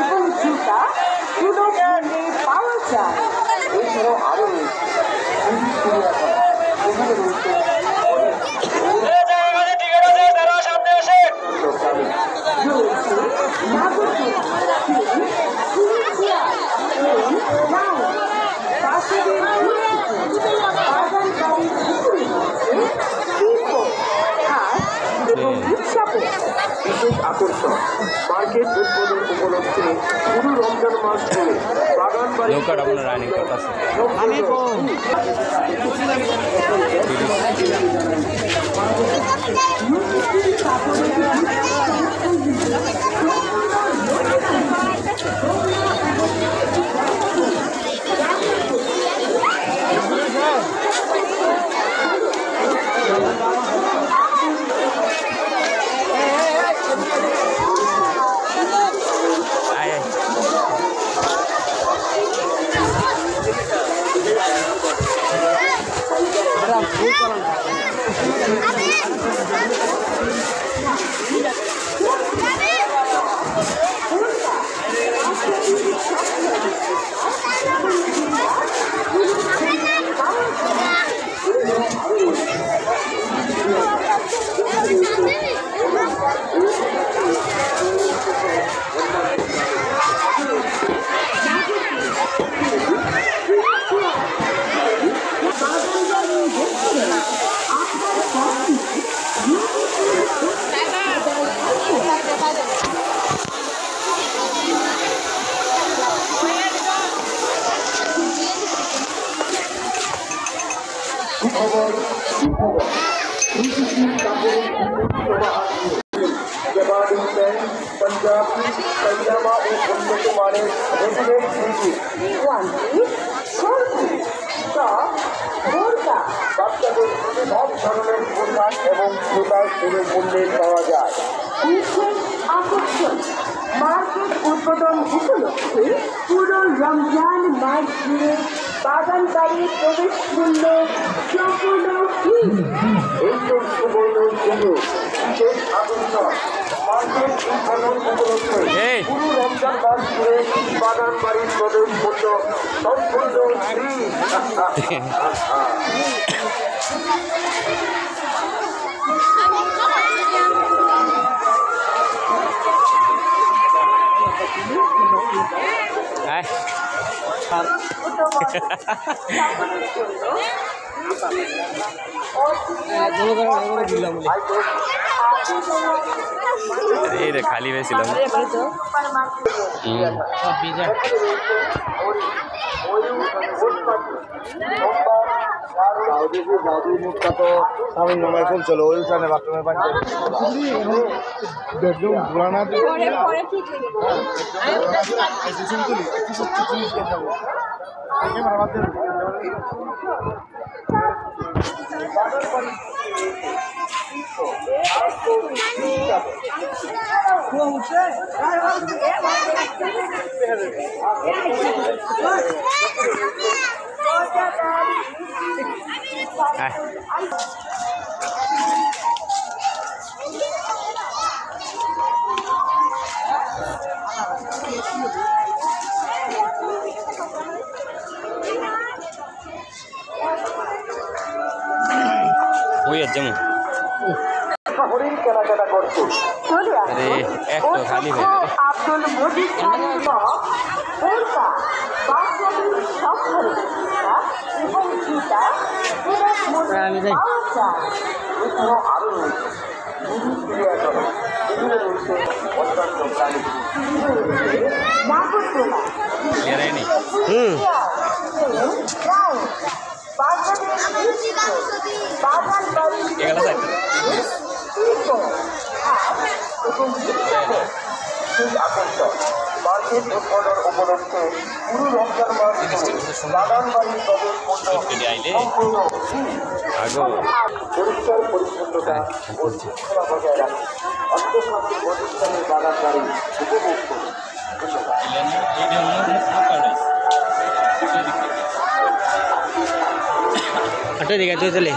এবং জুতা সুলভ মূল্যে পাওয়া যায়। এছাড়াও আরো বিশেষ আকর্ষণ মার্কেট উদ্বোধন উপলক্ষে পুরো রমজান মাস ধরে বাগান বাড়ি पंजाबी पैजामा और उन्नत माনের রেডিমেড সিটি ওয়ানটি শর্টি টপ বোরকা বাচ্চাদের সব ধরনের পোশাক এবং জুতার মূল্যে পাওয়া যায়। বিশেষ আকর্ষণ মার্কেট উদ্বোধন উপলক্ষে পুরো রমজান মাস জুড়ে বাগান বাড়ির প্রবেশ মূল্য সম্পূর্ণ ফ্রি। এই তো সুবর্ণ সুযোগ বিশেষ আকর্ষণ মার্কেট উদ্বোধন উপলক্ষে পুরো রমজান মাস জুড়ে বাগান বাড়ির প্রবেশ মূল্য সম্পূর্ণ ফ্রি। খালি হয়েছিলাম মুখটা তো স্বামীর নামায় খুলছিল ওই উঠানে বাথরুমের পানি বেডরুম ঘোরানা যেমন কেনাকাটা করছে খালি আব্দুল মজিদ সব ধরনের এবং জুতা এছাড়াও আরো মার্কেট উদ্বোধন উপলক্ষে পুরো রমজান মাস বাগান বাড়ির পরিষ্কার পরিচ্ছন্নতা ও শৃঙ্খলা বজায় রাখে অন্তঃখালী প্রতিষ্ঠানের বাগান বাড়ি উপভোগ করুন। ধন্যবাদ। তুই দিকে তুই চলে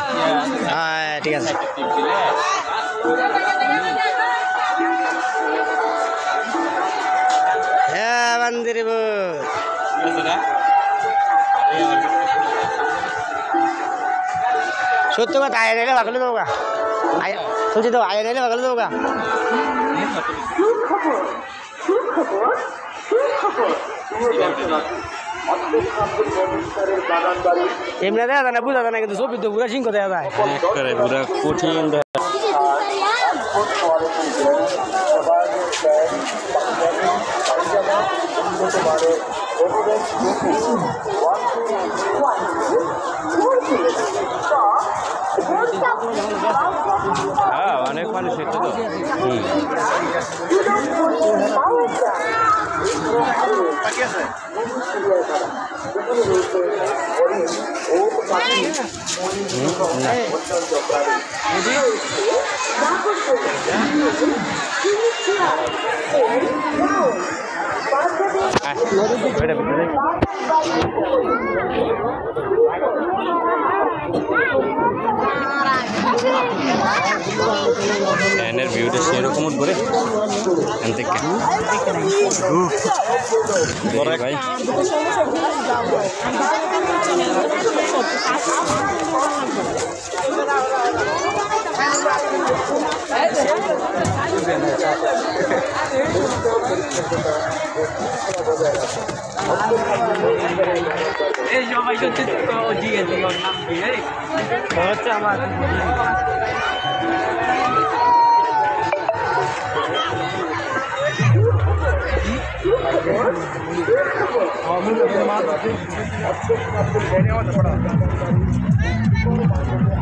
হ্যাঁ ঠিক আছে হ্যাঁ মন্দির সত্য কথা আয় নিলে ভাগলে দেবো গা শুনছি তো আয় নিলে ভাগলে দেবো গা এমনি দেওয়া যায় না বুঝা যায় না কিন্তু ছবি তো পুরা সিংহ দেওয়া যায় পুরা কঠিন হ্যাঁ অনেক মানুষ হচ্ছে তো এনের ভিউটা সেরকম করে ভাই এই সবাই হচ্ছে জিজ্ঞেস নাম দিয়ে হচ্ছে আমার Vamos a